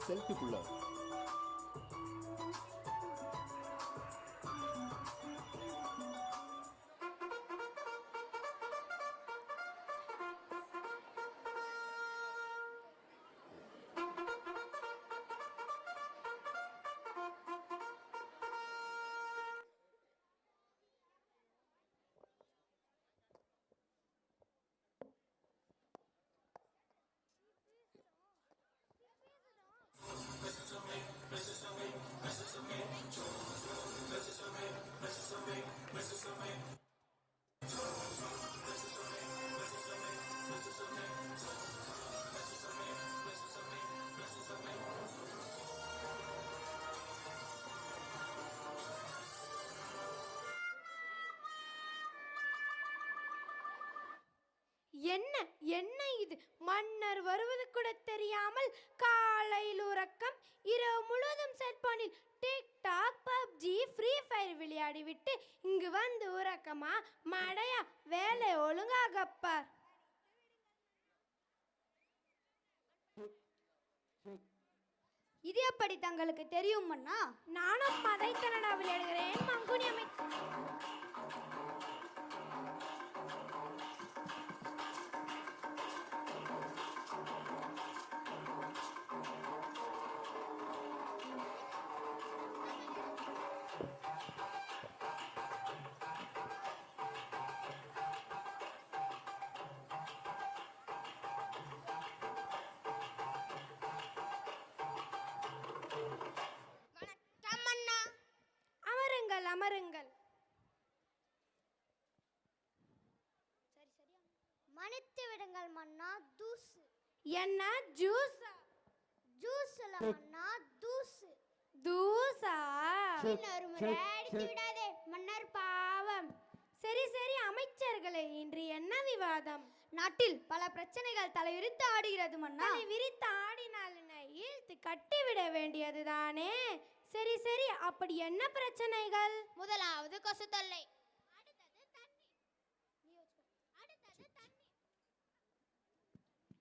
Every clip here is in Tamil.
செல்ஃபிக்குள்ள. என்ன என்ன இது? மன்னர் வருவது கூட தெரியாமல் காலையில் உறக்கம், இரவு முழுவதும் செல்போனில் டிக்டாக், பப்ஜி, ஃப்ரீ ஃபயர் விளையாடி விட்டு இங்கு வந்து உறக்கமா? மடையா, வேலை ஒழுங்காகப்பார். இது எப்படி தங்களுக்கு தெரியும் அண்ணா? நானும் பதைத்தனடா விளையாடுகிறேன். மங்குனி அமைச்சர் அமருங்கள். மன்னித்து விடுங்கள் மன்னா. தூசு. என்ன ஜூஸ்? ஜூஸ் இல்ல மன்னா, தூசு. தூசா? அடித்து விடாதே மன்னர் பாவம். சரி சரி அமைச்சர்களே, இன்று என்ன விவாதம்? நாட்டில் பல பிரச்சனைகள் தலைவிரித்து ஆடுகிறது மன்னா. விரித்து ஆடினால் இழுத்து கட்டிவிட வேண்டியதுதானே. சரி சரி, அப்படி என்ன பிரச்சனைகள்? முதலாவது கொசு தொல்லை,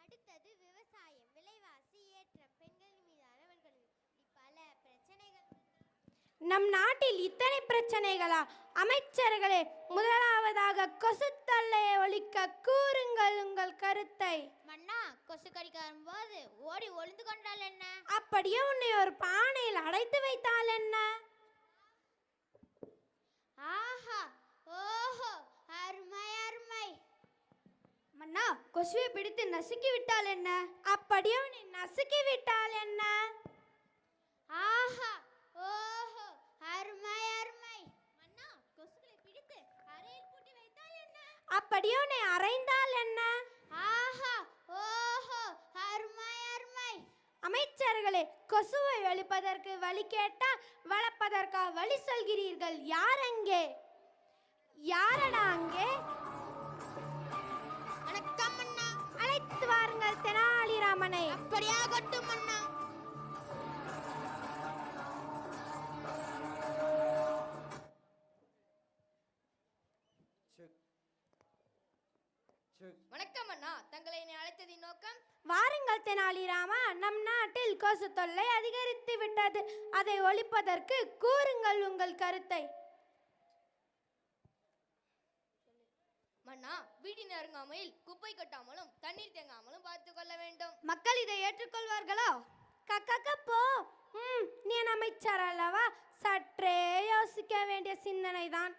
அடுத்தது விவசாயம், விலைவாசி ஏற்றம், பெண்களின் மீதான வன்கொடுமை, பல பிரச்சனைகள். நம் நாட்டில் இத்தனை பிரச்சனைகளா? அமைச்சர்களே, முதலாவதாக கொசு தொல்லையை ஒழிக்க கூறுங்கள் உங்கள் கருத்தை. மன்னா, கொசு கடிக்க வரும்போது ஓடி ஒளிந்து கொண்டால் என்ன? அப்படியே உன்னை ஒரு பானையில் அடைத்து வைத்தால் என்ன? ஆஹா, ஓஹோ, அருமை அருமை. மன்னா, கொசுவை பிடித்து நசுக்கி விட்டால் என்ன? அப்படியே உன்னை நசுக்கி விட்டால் என்ன? ஆஹா, ஓஹோ, அருமை அருமை. மன்னா, கொசுகளை பிடித்து அறையில் பூட்டி வைத்தால் என்ன? அப்படியே உன்னை அறைந்தால் என்ன? ஆஹா, ஓஹோ, அருமை அருமை. அமைச்சர்களே, கொசுவை ஒழிப்பதற்கு வழி கேட்டால் வளர்ப்பதற்கா வழி சொல்கிறீர்கள்? யார் அங்கே? யாரடா அங்கே? வணக்கம் மன்னா. அழைத்து வாருங்கள் தெனாலிராமனை. அப்படியாகட்டும் மன்னா. வணக்கம் அண்ணா, தங்களை என்னை அழைத்ததின் நோக்கம்? வாருங்கள் தெனாலிராமா, நம் நாட்டில் கொசு தொல்லை அதிகரித்து விட்டது. அதை ஒழிப்பதற்கு கூறுங்கள் உங்கள் கருத்தை. மன்னா, வீட்டின் அருகாமையில் குப்பை கொட்டாமலும் தண்ணீர் தேங்காமலும் பார்த்து கொள்ள வேண்டும். மக்கள் இதை ஏற்றுக்கொள்வார்களா? கக்கக்கப்போ, நீ அமைச்சர் அல்லவா, சற்றே யோசிக்க வேண்டிய சிந்தனைதான்.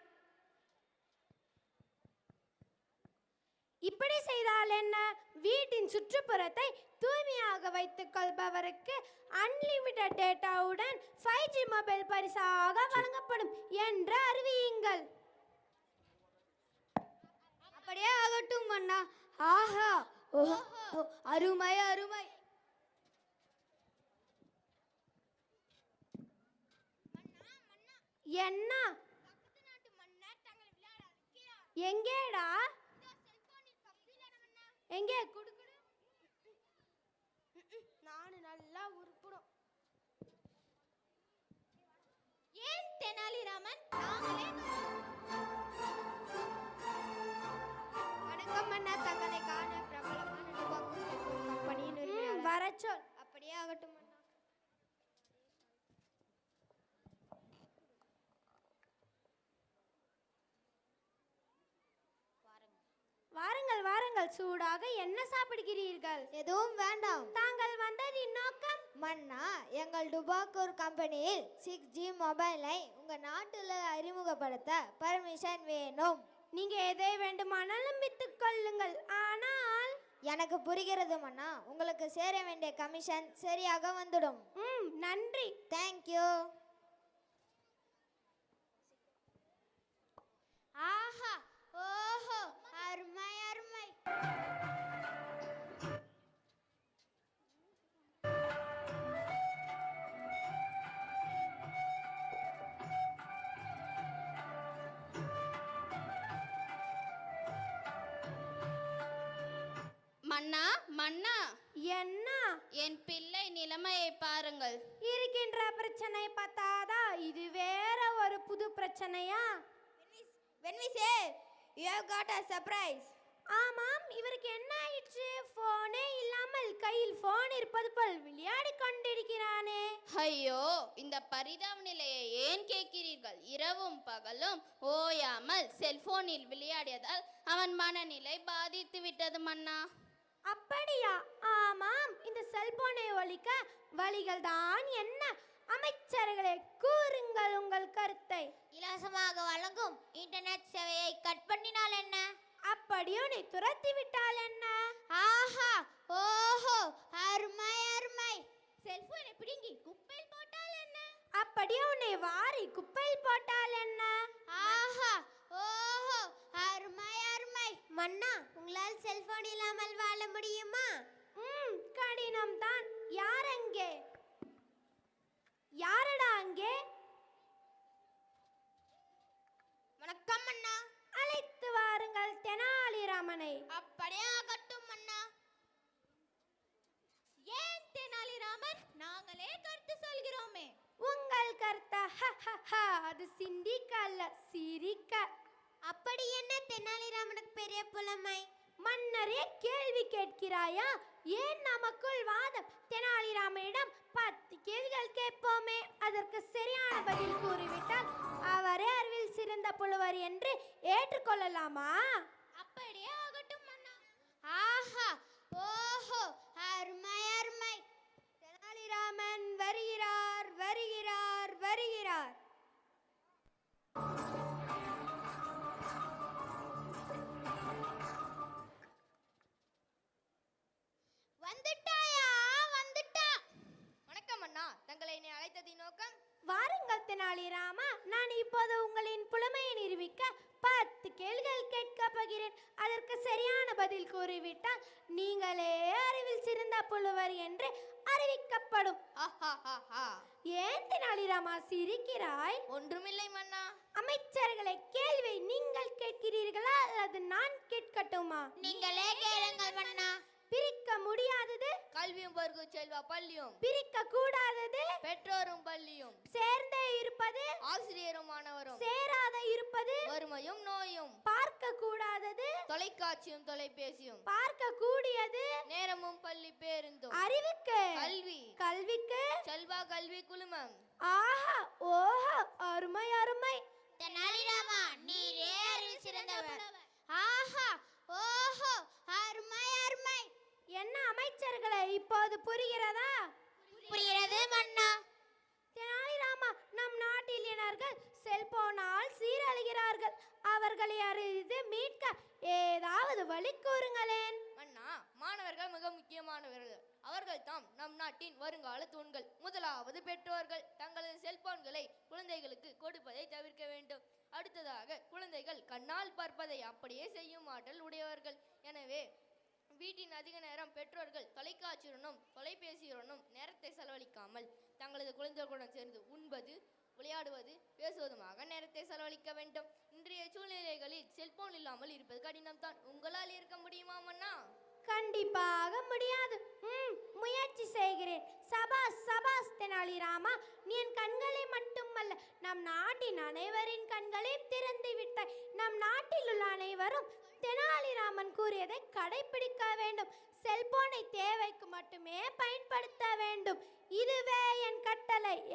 இப்படி செய்தால் என்ன? வீட்டின் சுற்றுப்புறத்தை தூய்மையாக வைத்துக் கொள்பவருக்கு அன்லிமிட்டட் டேட்டாவுடன் 5G மொபைல் பரிசாக வழங்கப்படும் என்று அறிவியுங்கள். அப்படியே ஆகட்டும் மன்னா. ஆஹா, ஓஹோ, அருமை அருமை. என்ன? எங்கேடா? எங்கே? குடு குடு. நானு நல்லா உருப்படும். ஏன் தெனாலிராமன்? வணக்கம் அண்ணா, தங்களை காண பிரபலமான கம்பெனியின் வர சொல். அப்படியே ஆகட்டும் அண்ணா. வாருங்கள், சூடாக என்ன சாப்பிடுகிறீர்கள்? எதுவும் வேண்டாம். தாங்கள் வந்ததின் நோக்கம்? மன்னா, எங்கள் டுபாக்கூர் கம்பெனியில் 6G மொபைலை உங்க நாட்டுல அறிமுகப்படுத்த பர்மிஷன் வேணும். நீங்க எதை வேண்டுமானாலும் வித்துக் கொள்ளுங்கள், ஆனால் எனக்கு புரிகிறது மன்னா. உங்களுக்கு சேர வேண்டிய கமிஷன் சரியாக வந்துடும். நன்றி. தேங்க்யூ. ஆஹா, ஓஹோ, அருமை அருமை. மன்னா, மன்னா, என்ன? என் பிள்ளை நிலைமையை பாருங்கள். இருக்கின்ற பிரச்சனை பத்தாதா இது வேற ஒரு புது பிரச்சனையா? When we say you have got a surprise. ஆமாம், இவருக்கு என்ன ஆயிற்று? போனே இல்லாமல் கையில் போன் இருப்பது போல் விளையாடி கொண்டிருக்கிறானே. ஐயோ, இந்த பரிதாப நிலையை ஏன் கேட்கிறீர்கள்? இரவும் பகலும் ஓயாமல் செல்போனில் விளையாடியதால் அவன் மனநிலை பாதித்து விட்டது மன்னா. அப்படியா? ஆமாம், இந்த செல்போனை ஒழிக்க வழிகள் தான் என்ன? அமைச்சர்களே, கூறுங்கள் உங்கள் கருத்தை. இலவசமாக வழங்கும் இன்டர்நெட் சேவையை கட் பண்ணினால் என்ன? அப்படியோ நீ துரத்தி விட்டால் என்ன? ஆஹா, ஓஹோ, அருமை அருமை. செல்போனை பிடுங்கி குப்பையில் போட்டால் என்ன? அப்படியோ நீ வாரி குப்பையில் போட்டால் என்ன? ஆஹா, ஓஹோ, அருமை அருமை. மன்னா, உங்களால் செல்போன் இல்லாமல் வாழ முடியுமா? கடினம் தான். யார் அங்கே? யாரடா அங்கே? வணக்கம் மன்னா. அழைத்து வாருங்கள் தெனாலிராமனை. அப்படியே ஆகட்டும் மன்னா. ஏன் தெனாலிராமன்? நாங்களே கருத்து சொல்கிறோமே. உங்கள் கருத்தா? அது சிந்திக்க அல்ல, சிரிக்க. அப்படி என்ன தெனாலிராமனுக்கு பெரிய புலமை? மன்னரே, கேள்வி கேட்கிறாயா? ஏன் நமக்குள் வாதம்? தெனாலிராமனிடம் 10 கேள்விகள் கேட்போமே, அதற்கு சரியான பதில் கூறிவிட்டால் அவரே அறிவில் சிறந்த புலவர் என்று ஏற்றுக்கொள்ளலாமா? அப்படியே ஆகட்டும் மன்னா. ஆஹா, ஓஹோ, அருமை அருமை. தெனாலிராமன் வருகிறார், வருகிறார், வருகிறார். வந்துட்டாயா? வந்துட்டா. வணக்கம் அண்ணா, தங்களை என்னை அழைத்ததின் நோக்கம்? வாருங்கள் தெனாலிராமா, நான் இப்போது உங்களின் புலமையை நிரூபிக்க 10 கேள்விகள் கேட்கப் போகிறேன். அதற்கு சரியான பதில் கூறிவிட்டால் நீங்களே அறிவில் சிறந்த புலவர் என்று அறிவிக்கப்படும். ஏன் தெனாலிராமா சிரிக்கிறாய்? ஒன்றுமில்லை மன்னா. அமைச்சர்களை, கேள்வி நீங்கள் கேட்கிறீர்களா அல்லது நான் கேட்கட்டுமா? நீங்களே கேளுங்கள் மன்னா. பிரிக்க முடியாதது? கல்வியும் பருகு செல்வா பள்ளியும். பிரிக்க கூடாதது? பெற்றோரும் பள்ளியும். சேர்ந்தே இருப்பது? ஆசிரியரும் மாணவரும். சேராத இருப்பது? வறுமையும் நோயும். பார்க்க கூடாதது? தொலைக்காட்சியும் தொலைபேசியும். பார்க்க கூடியது? நேரமும் பள்ளி பேருந்தும். அறிவுக்கு? கல்வி. கல்விக்கு? செல்வா கல்வி குழுமம். ஆஹா, ஓஹோ, அருமை அருமை. தெனாலிராமா, நீரே அறிவில் சிறந்தவர். ஆஹா, ஓஹோ, அருமை அருமை. என்ன அமைச்சர்களே, இப்போது புரிகிறதா? புரிகிறது மன்னா. தெனாலிராமா, நம் நாட்டில் இளைஞர்கள் செல்போனால் சீரழிகிறார்கள். அவர்களை அறிந்து மீட்க ஏதாவது வழி கூறுங்களேன். மன்னா, மாணவர்கள் மிக முக்கியமானவர்கள். அவர்கள் தாம் நம் நாட்டின் வருங்கால தூண்கள். முதலாவது பெற்றோர்கள் தங்களது செல்போன்களை குழந்தைகளுக்கு கொடுப்பதை தவிர்க்க வேண்டும். அடுத்ததாக, குழந்தைகள் கண்ணால் பார்ப்பதை அப்படியே செய்யும் ஆற்றல் உடையவர்கள். எனவே வீட்டின் அதிக நேரம் பெற்றோர்கள் தொலைக்காட்சியுடனும் தொலைபேசியுடனும் நேரத்தை செலவழிக்காமல் தங்களது குழந்தைகளுடன் சேர்ந்து உண்பது, விளையாடுவது, பேசுவதுமாக நேரத்தை செலவழிக்க வேண்டும். இன்றைய சூழ்நிலைகளில் செல்போன் இல்லாமல் இருப்பது கடினம்தான். உங்களால் இருக்க முடியுமா மன்னா? கண்டிப்பாக முடியாது. முயற்சி செய்கிறேன். சபாஸ் சபாஸ் தெனாலிராமா, நீ என் கண்களை மட்டுமல்ல, நம் நாட்டின் அனைவரின் கண்களையும் திறந்து விட்டாய். நம் நாட்டில் உள்ள அனைவரும் தெனாலிராமன் கூறியதை கடைபிடிக்க வேண்டும். செல்போனை தேவைக்கு மட்டுமே பயன்படுத்த வேண்டும். இதுவே என் கட்டளை.